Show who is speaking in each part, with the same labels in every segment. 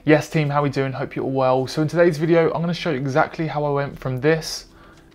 Speaker 1: Yes team, how are we doing? Hope you're all well. So in today's video, I'm going to show you exactly how I went from this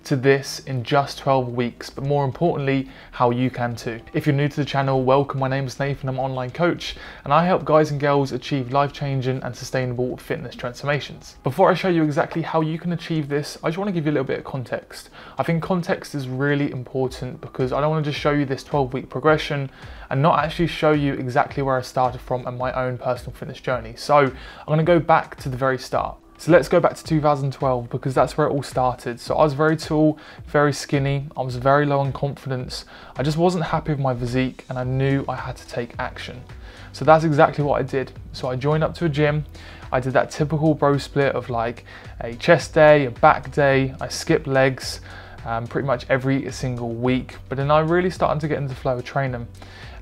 Speaker 1: to this in just 12 weeks, but more importantly, how you can too. If you're new to the channel, welcome. My name is Nathan, I'm an online coach, and I help guys and girls achieve life-changing and sustainable fitness transformations. Before I show you exactly how you can achieve this, I just want to give you a little bit of context. I think context is really important because I don't want to just show you this 12-week progression and not actually show you exactly where I started from and my own personal fitness journey. So I'm going to go back to the very start. So let's go back to 2012 because that's where it all started. So I was very tall, very skinny, I was very low on confidence. I just wasn't happy with my physique and I knew I had to take action. So that's exactly what I did. So I joined up to a gym. I did that typical bro split of like a chest day, a back day. I skipped legs pretty much every single week. But then I really started to get into the flow of training.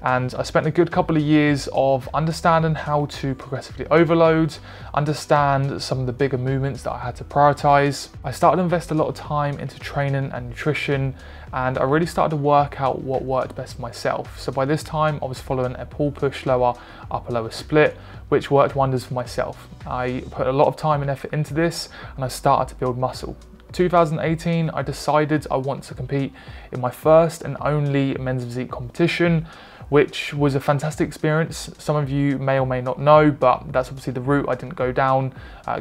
Speaker 1: And I spent a good couple of years of understanding how to progressively overload, understand some of the bigger movements that I had to prioritize. I started to invest a lot of time into training and nutrition, and I really started to work out what worked best for myself. So by this time, I was following a pull push lower, upper lower split, which worked wonders for myself. I put a lot of time and effort into this, and I started to build muscle. 2018, I decided I want to compete in my first and only men's physique competition, which was a fantastic experience. Some of you may or may not know, but that's obviously the route I didn't go down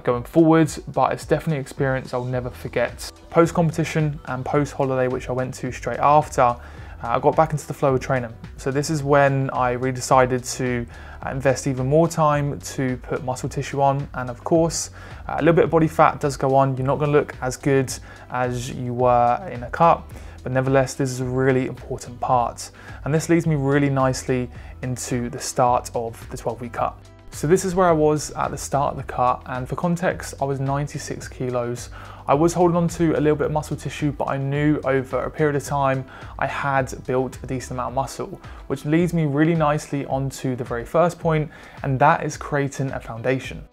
Speaker 1: going forwards, but it's definitely an experience I'll never forget. Post-competition and post-holiday, which I went to straight after, I got back into the flow of training. So this is when I really decided to invest even more time to put muscle tissue on. And of course, a little bit of body fat does go on. You're not gonna look as good as you were in a cut, but nevertheless, this is a really important part. And this leads me really nicely into the start of the 12-week cut. So this is where I was at the start of the cut, and for context, I was 96 kilos. I was holding on to a little bit of muscle tissue, but I knew over a period of time I had built a decent amount of muscle, which leads me really nicely onto the very first point, and that is creating a foundation.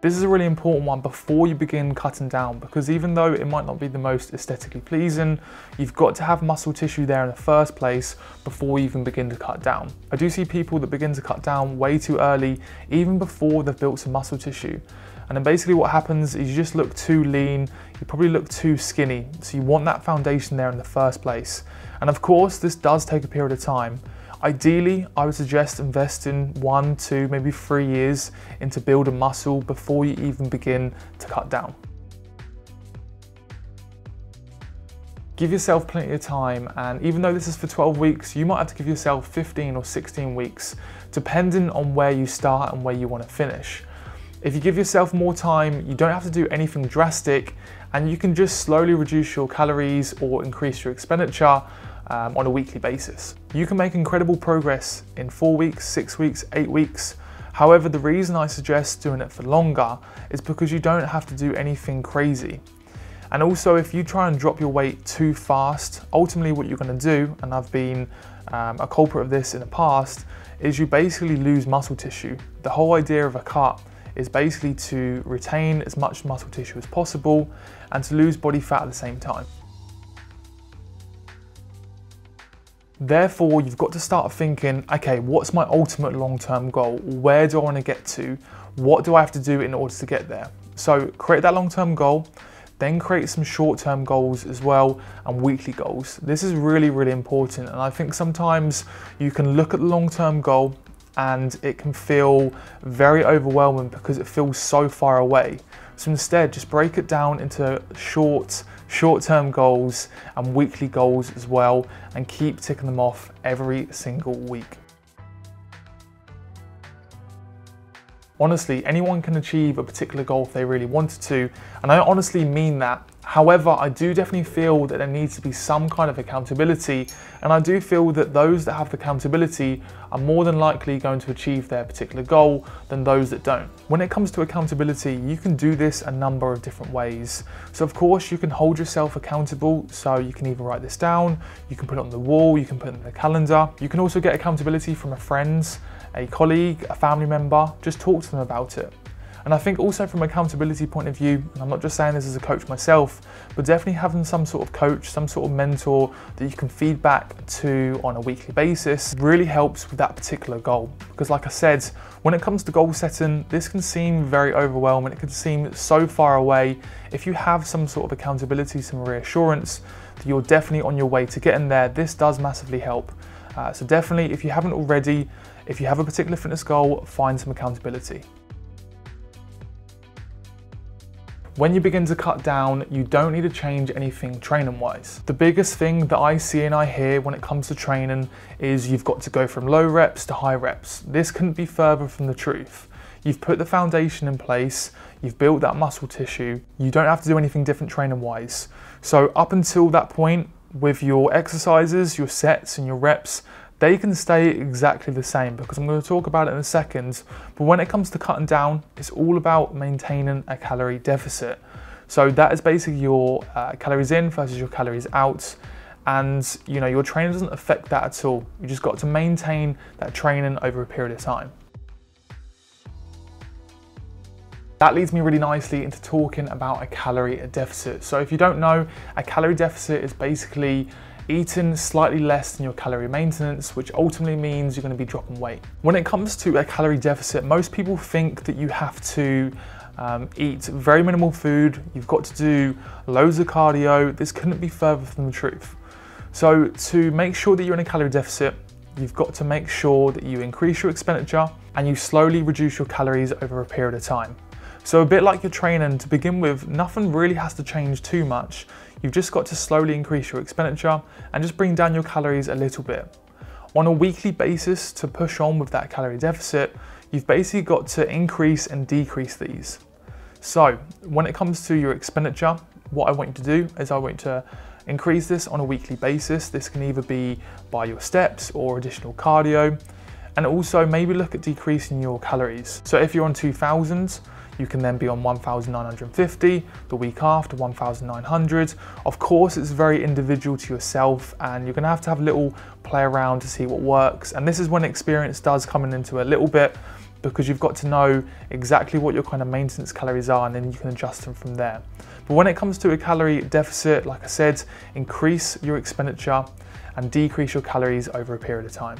Speaker 1: This is a really important one before you begin cutting down, because even though it might not be the most aesthetically pleasing, you've got to have muscle tissue there in the first place before you even begin to cut down. I do see people that begin to cut down way too early, even before they've built some muscle tissue. And then basically what happens is you just look too lean, you probably look too skinny. So you want that foundation there in the first place. And of course, this does take a period of time. Ideally, I would suggest investing 1, 2, maybe 3 years into building muscle before you even begin to cut down. Give yourself plenty of time, and even though this is for 12 weeks, you might have to give yourself 15 or 16 weeks, depending on where you start and where you want to finish. If you give yourself more time, you don't have to do anything drastic, and you can just slowly reduce your calories or increase your expenditure on a weekly basis. You can make incredible progress in 4 weeks, 6 weeks, 8 weeks. However, the reason I suggest doing it for longer is because you don't have to do anything crazy. And also, if you try and drop your weight too fast, ultimately what you're going to do, and I've been a culprit of this in the past, is you basically lose muscle tissue. The whole idea of a cut is basically to retain as much muscle tissue as possible and to lose body fat at the same time. Therefore, you've got to start thinking, okay, what's my ultimate long-term goal? Where do I want to get to? What do I have to do in order to get there? So create that long-term goal, then create some short-term goals as well and weekly goals. This is really, really important. And I think sometimes you can look at the long-term goal and it can feel very overwhelming because it feels so far away. So instead, just break it down into short-term goals and weekly goals as well, and keep ticking them off every single week. Honestly, anyone can achieve a particular goal if they really wanted to, and I honestly mean that. However, I do definitely feel that there needs to be some kind of accountability, and I do feel that those that have the accountability are more than likely going to achieve their particular goal than those that don't. When it comes to accountability, you can do this a number of different ways. So of course, you can hold yourself accountable, so you can either write this down, you can put it on the wall, you can put it in the calendar. You can also get accountability from a friend, a colleague, a family member. Just talk to them about it. And I think also from an accountability point of view, and I'm not just saying this as a coach myself, but definitely having some sort of coach, some sort of mentor that you can feed back to on a weekly basis really helps with that particular goal. Because like I said, when it comes to goal setting, this can seem very overwhelming. It can seem so far away. If you have some sort of accountability, some reassurance that you're definitely on your way to getting there, this does massively help. So definitely, if you haven't already, if you have a particular fitness goal, find some accountability. When you begin to cut down, you don't need to change anything training wise. The biggest thing that I see and I hear when it comes to training is you've got to go from low reps to high reps. This couldn't be further from the truth. You've put the foundation in place, you've built that muscle tissue, you don't have to do anything different training wise. So up until that point, with your exercises, your sets and your reps, they can stay exactly the same, because I'm going to talk about it in a second. But when it comes to cutting down, it's all about maintaining a calorie deficit. So that is basically your calories in versus your calories out. And you know, your training doesn't affect that at all. You just got to maintain that training over a period of time. That leads me really nicely into talking about a calorie deficit. So if you don't know, a calorie deficit is basically eating slightly less than your calorie maintenance, which ultimately means you're going to be dropping weight. When it comes to a calorie deficit, most people think that you have to eat very minimal food, you've got to do loads of cardio. This couldn't be further from the truth. So to make sure that you're in a calorie deficit, you've got to make sure that you increase your expenditure and you slowly reduce your calories over a period of time. So a bit like your training, to begin with, nothing really has to change too much. You've just got to slowly increase your expenditure and just bring down your calories a little bit. On a weekly basis, to push on with that calorie deficit, you've basically got to increase and decrease these. So when it comes to your expenditure, what I want you to do is I want you to increase this on a weekly basis. This can either be by your steps or additional cardio, and also maybe look at decreasing your calories. So if you're on 2000, you can then be on 1,950, the week after 1,900. Of course, it's very individual to yourself, and you're gonna have to have a little play around to see what works. And this is when experience does come into a little bit, because you've got to know exactly what your kind of maintenance calories are, and then you can adjust them from there. But when it comes to a calorie deficit, like I said, increase your expenditure and decrease your calories over a period of time.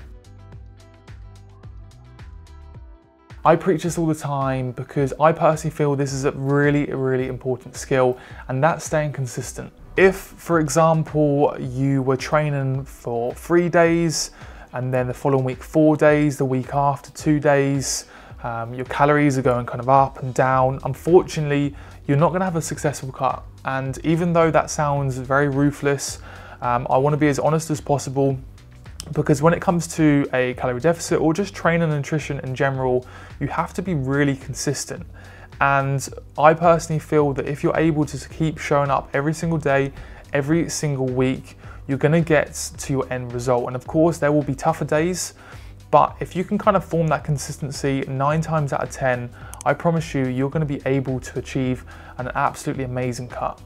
Speaker 1: I preach this all the time because I personally feel this is a really important skill, and that's staying consistent. If, for example, you were training for 3 days and then the following week 4 days, the week after 2 days, your calories are going kind of up and down, unfortunately, you're not gonna have a successful cut. And even though that sounds very ruthless, I wanna be as honest as possible, because when it comes to a calorie deficit or just training and nutrition in general, you have to be really consistent. And I personally feel that if you're able to keep showing up every single day, every single week, you're gonna get to your end result. And of course, there will be tougher days, but if you can kind of form that consistency 9 times out of 10, I promise you, you're gonna be able to achieve an absolutely amazing cut.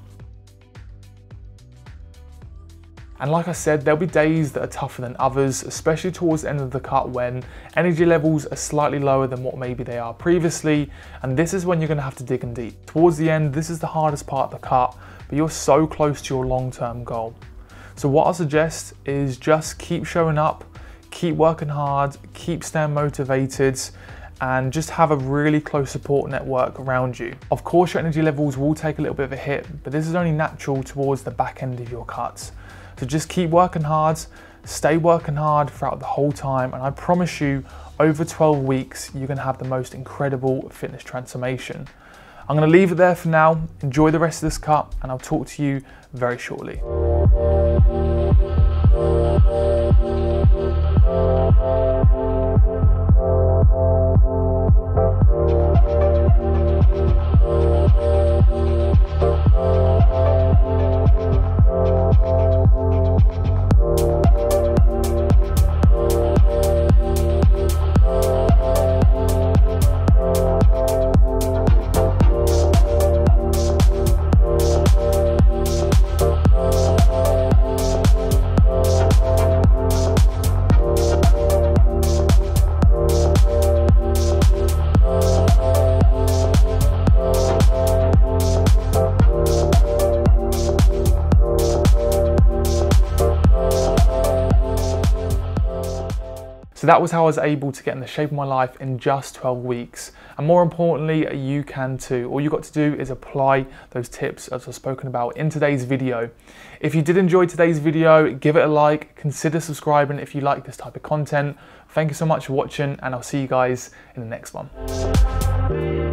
Speaker 1: And like I said, there'll be days that are tougher than others, especially towards the end of the cut when energy levels are slightly lower than what maybe they are previously. And this is when you're gonna have to dig in deep. Towards the end, this is the hardest part of the cut, but you're so close to your long-term goal. So what I suggest is just keep showing up, keep working hard, keep staying motivated, and just have a really close support network around you. Of course, your energy levels will take a little bit of a hit, but this is only natural towards the back end of your cuts. So just keep working hard, stay working hard throughout the whole time, and I promise you, over 12 weeks, you're gonna have the most incredible fitness transformation. I'm gonna leave it there for now. Enjoy the rest of this cut, and I'll talk to you very shortly. So that was how I was able to get in the shape of my life in just 12 weeks. And more importantly, you can too. All you got to do is apply those tips as I've spoken about in today's video. If you did enjoy today's video, give it a like, consider subscribing if you like this type of content. Thank you so much for watching, and I'll see you guys in the next one.